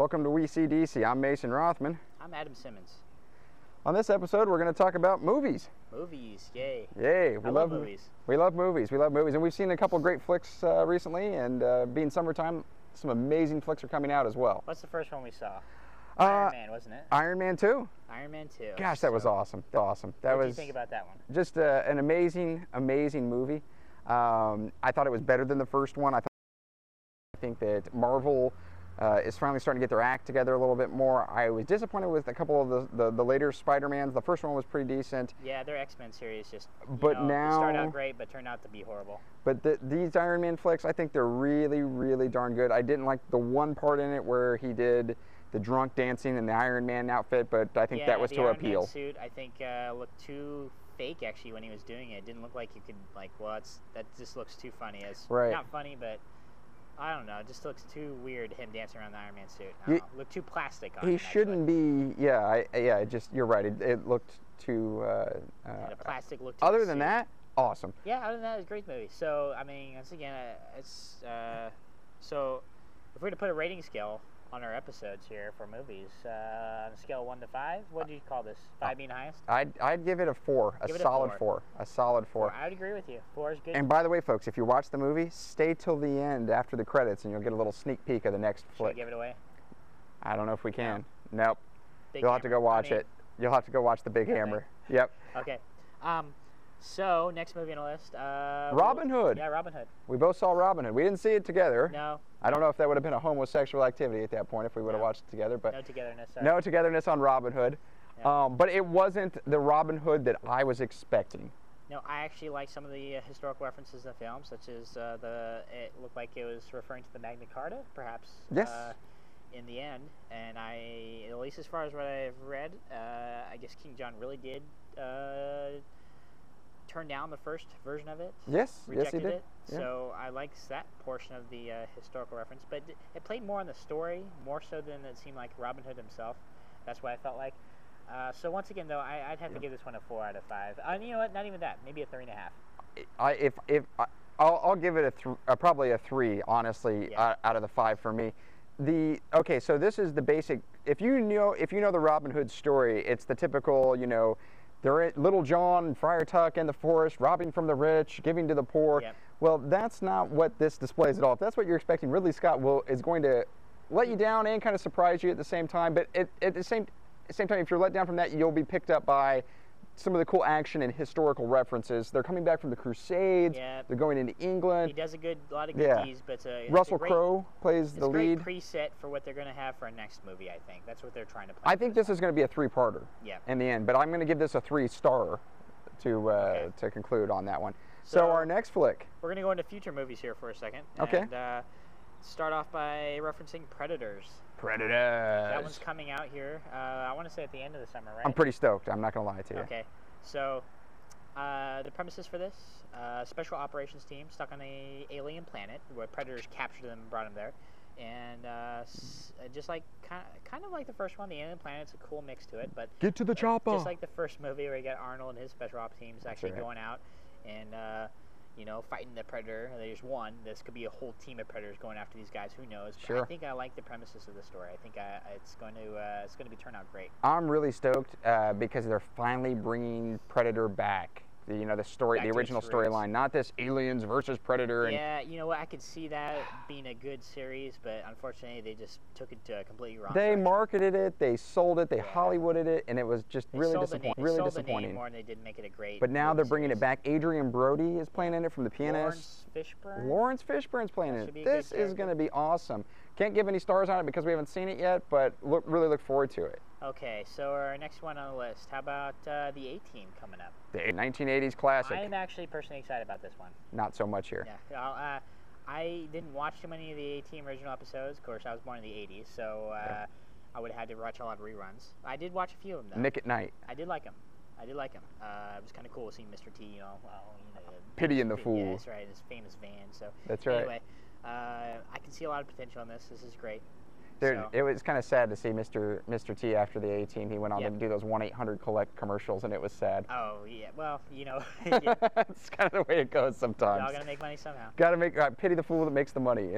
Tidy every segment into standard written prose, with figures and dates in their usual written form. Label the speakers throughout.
Speaker 1: Welcome to WeSeeDC. I'm Mason Rothman.
Speaker 2: I'm Adam Simmons.
Speaker 1: On this episode, we're going to talk about movies.
Speaker 2: Movies, yay.
Speaker 1: Yay.
Speaker 2: I love movies.
Speaker 1: We love movies. We love movies. And we've seen a couple great flicks recently, and being summertime, some amazing flicks are coming out as well.
Speaker 2: What's the first one we saw? Iron Man, wasn't it?
Speaker 1: Iron Man 2.
Speaker 2: Iron Man 2.
Speaker 1: Gosh, that was awesome. Awesome.
Speaker 2: What did you think about that one?
Speaker 1: Just an amazing, amazing movie. I thought it was better than the first one. I think that Marvel is finally starting to get their act together a little bit more. I was disappointed with a couple of the later Spider-Mans. The first one was pretty decent.
Speaker 2: Yeah, their X-Men series just
Speaker 1: now
Speaker 2: started out great, but turned out to be horrible.
Speaker 1: But these Iron Man flicks, I think they're really, really darn good. I didn't like the one part in it where he did the drunk dancing in the Iron Man outfit, but I think that was to appeal.
Speaker 2: The Iron Man suit, I think, looked too fake actually when he was doing it. It didn't look like you could, that just looks too funny.
Speaker 1: Right.
Speaker 2: Not funny, but I don't know. It just looks too weird, him dancing around the Iron Man suit. I don't know. Looked too plastic on him.
Speaker 1: He shouldn't be, you're right. It looked too...
Speaker 2: the plastic looked
Speaker 1: other than that, awesome.
Speaker 2: Yeah, other than that, it's a great movie. So, I mean, once again, so if we were to put a rating scale on our episodes here for movies, on a scale of 1 to 5, what do you call this? 5 being highest?
Speaker 1: I'd give it a 4, a solid 4. A solid 4.
Speaker 2: I would agree with you. 4 is good.
Speaker 1: And by the way, folks, if you watch the movie, stay till the end after the credits, and you'll get a little sneak peek of the next flick.
Speaker 2: Should we give it away?
Speaker 1: I don't know if we can. No. Nope. You'll have to go watch it. You'll have to go watch The Big Hammer. Yep.
Speaker 2: Okay. So, next movie on the list.
Speaker 1: Robin Hood.
Speaker 2: Yeah, Robin Hood.
Speaker 1: We both saw Robin Hood. We didn't see it together.
Speaker 2: No.
Speaker 1: I don't know if that would have been a homosexual activity at that point if we would have watched it together. But
Speaker 2: no togetherness. Sorry.
Speaker 1: No togetherness on Robin Hood.
Speaker 2: Yeah.
Speaker 1: But it wasn't the Robin Hood that I was expecting.
Speaker 2: No, I actually like some of the historical references in the film, such as it looked like it was referring to the Magna Carta, perhaps.
Speaker 1: Yes.
Speaker 2: In the end, and at least as far as what I've read, I guess King John really did turn down the first version of it.
Speaker 1: Yes,
Speaker 2: rejected
Speaker 1: yes he did.
Speaker 2: It. Yeah. So I liked that portion of the historical reference, but it played more on the story, more so than it seemed like Robin Hood himself. That's what I felt like. So once again, though, I'd have to give this one a 4 out of 5. You know what? Not even that. Maybe a 3.5.
Speaker 1: I'll give it probably a 3, honestly, out of the 5 for me. So this is the basic. If you know the Robin Hood story, it's the typical, they're at Little John and Friar Tuck in the forest, robbing from the rich, giving to the poor.
Speaker 2: Yep. Well,
Speaker 1: that's not what this displays at all. If that's what you're expecting, Ridley Scott is going to let you down and kind of surprise you at the same time. But at the same time, if you're let down from that, you'll be picked up by some of the cool action and historical references. They're coming back from the Crusades.
Speaker 2: Yeah.
Speaker 1: They're going into England.
Speaker 2: He does a lot of good teas, but
Speaker 1: Russell Crowe plays the lead.
Speaker 2: It's a great preset for what they're going to have for a next movie. I think that's what they're trying to play.
Speaker 1: I think this is going to be a 3-parter.
Speaker 2: Yeah.
Speaker 1: In the end, but I'm going to give this a 3-star to conclude on that one. So our next flick.
Speaker 2: We're going to go into future movies here for a second.
Speaker 1: Okay.
Speaker 2: And start off by referencing Predators.
Speaker 1: Predators.
Speaker 2: That one's coming out here. I want to say at the end of the summer, right?
Speaker 1: I'm pretty stoked. I'm not going to lie to you.
Speaker 2: Okay. So, the premises for this, special operations team stuck on an alien planet where predators captured them and brought them there. And just like, kind of like the first one, the alien planet's a cool mix to it. But
Speaker 1: get to the chopper.
Speaker 2: Just like the first movie where you got Arnold and his special ops teams actually going out and, fighting the predator. There's one. This could be a whole team of predators going after these guys. Who knows? But
Speaker 1: sure.
Speaker 2: I think I like the premises of the story. I think it's going to turn out great.
Speaker 1: I'm really stoked because they're finally bringing Predator back. The original storyline, not this aliens versus Predator.
Speaker 2: Yeah, you know what? I could see that being a good series, but unfortunately, they just took it to a completely wrong
Speaker 1: They
Speaker 2: direction.
Speaker 1: Marketed it, they sold it, they Hollywooded it, and it was just really disappointing.
Speaker 2: They sold the name more, and they didn't make it a great.
Speaker 1: But now they're bringing it back. Adrian Brody is playing in it from The Pianist.
Speaker 2: Lawrence
Speaker 1: Fishburne's playing in it. This is going to be awesome. Can't give any stars on it because we haven't seen it yet, but really look forward to it.
Speaker 2: Okay, so our next one on the list. How about the A-Team coming up?
Speaker 1: The 1980s classic.
Speaker 2: I'm actually personally excited about this one.
Speaker 1: Not so much here.
Speaker 2: Yeah, I didn't watch too many of the A-Team original episodes. Of course, I was born in the 80s, so I would have had to watch a lot of reruns. I did watch a few of them, though.
Speaker 1: Nick at Night.
Speaker 2: I did like them. It was kind of cool seeing Mr. T,
Speaker 1: Pity in the Fool.
Speaker 2: Yeah, that's right, his famous van. So
Speaker 1: that's right.
Speaker 2: Anyway, I can see a lot of potential in this. This is great.
Speaker 1: Dude,
Speaker 2: So,
Speaker 1: it was kind of sad to see Mr. T after the A-Team. He went on
Speaker 2: Yep.
Speaker 1: to do those 1-800-collect commercials, and it was sad.
Speaker 2: oh yeah, well, yeah,
Speaker 1: It's kind of the way it goes sometimes.
Speaker 2: y'all gotta make money somehow.
Speaker 1: Got to make pity the fool that makes the money,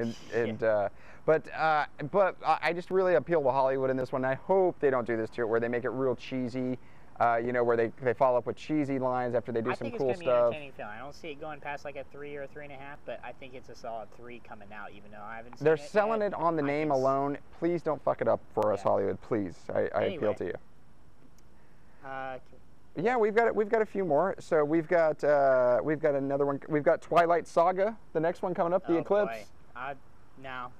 Speaker 1: but I just really appeal to Hollywood in this one. I hope they don't do this to it, where they make it real cheesy. Where they follow up with cheesy lines after they do some cool
Speaker 2: I think it's gonna be an
Speaker 1: stuff.
Speaker 2: entertaining film. I don't see it going past like a 3 or 3.5, but I think it's a solid 3 coming out, even though I haven't seen
Speaker 1: They're
Speaker 2: it
Speaker 1: selling
Speaker 2: yet.
Speaker 1: it on the name alone. Please don't fuck it up for us,
Speaker 2: Yeah.
Speaker 1: Hollywood. Please, I
Speaker 2: Anyway.
Speaker 1: appeal to you.
Speaker 2: Uh,
Speaker 1: Yeah, we've got a few more. So we've got another one. We've got Twilight Saga, the next one coming up, The
Speaker 2: oh,
Speaker 1: Eclipse.
Speaker 2: boy. No.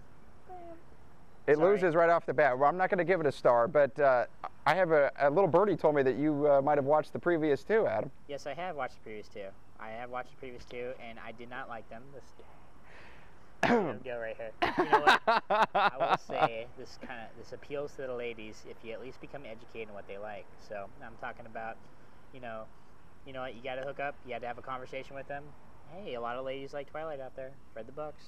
Speaker 1: It
Speaker 2: Sorry.
Speaker 1: loses right off the bat. Well, I'm not going to give it a star, but I have a little birdie told me that you might have watched the previous two, Adam.
Speaker 2: Yes, I have watched the previous 2. I have watched the previous 2, and I did not like them. I'm gonna go right here. You know what? I will say this appeals to the ladies if you at least become educated in what they like. So I'm talking about, you know what? You got to hook up. You got to have a conversation with them. Hey, a lot of ladies like Twilight out there. Read the books.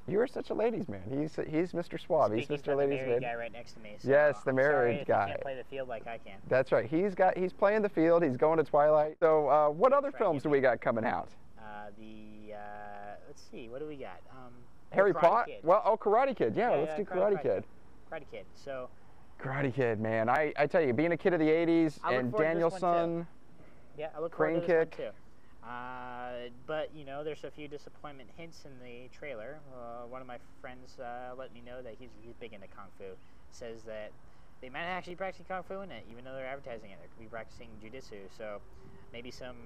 Speaker 1: You are such a ladies' man. He's Mr. Suave.
Speaker 2: Speaking
Speaker 1: He's Mr.
Speaker 2: from
Speaker 1: Ladies'
Speaker 2: the
Speaker 1: man.
Speaker 2: married guy right next to me. So
Speaker 1: Yes, the
Speaker 2: I'm
Speaker 1: married
Speaker 2: sorry if
Speaker 1: guy.
Speaker 2: You can't play the field like I can.
Speaker 1: That's right. He's playing the field. He's going to Twilight. So what other
Speaker 2: right,
Speaker 1: films do we got coming out?
Speaker 2: Let's see. What do we got?
Speaker 1: Harry
Speaker 2: Karate
Speaker 1: Potter.
Speaker 2: Kid.
Speaker 1: Well, Karate Kid. Yeah, let's do Karate Kid.
Speaker 2: Karate Kid. So
Speaker 1: Karate Kid, man. I tell you, being a kid of the '80s
Speaker 2: I look
Speaker 1: and
Speaker 2: forward to this one,
Speaker 1: Danielson.
Speaker 2: yeah, I look
Speaker 1: Crane
Speaker 2: forward to this
Speaker 1: kick.
Speaker 2: one too. But there's a few disappointment hints in the trailer. One of my friends let me know that he's big into kung fu. Says that they might actually practice kung fu in it, even though they're advertising it. They could be practicing jujitsu. So maybe some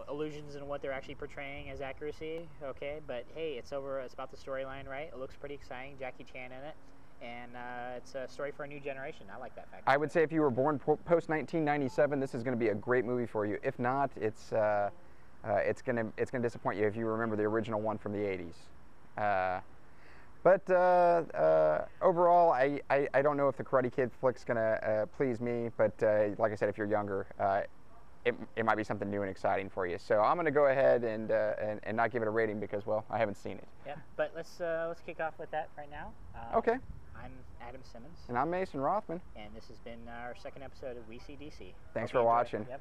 Speaker 2: illusions in what they're actually portraying as accuracy. Okay, but hey, it's about the storyline, right? It looks pretty exciting. Jackie Chan in it. And it's a story for a new generation. I like that fact.
Speaker 1: I would say if you were born post 1997, this is going to be a great movie for you. If not, it's going to disappoint you if you remember the original one from the 80s. But overall, I don't know if the Karate Kid flick's going to please me. But like I said, if you're younger, it might be something new and exciting for you. So I'm going to go ahead and not give it a rating because, well, I haven't seen it.
Speaker 2: Yeah, but let's kick off with that right now.
Speaker 1: Okay.
Speaker 2: I'm Adam Simmons.
Speaker 1: And I'm Mason Rothman.
Speaker 2: And this has been our second episode of WeSeeDC.
Speaker 1: Thanks for watching.
Speaker 2: Yep.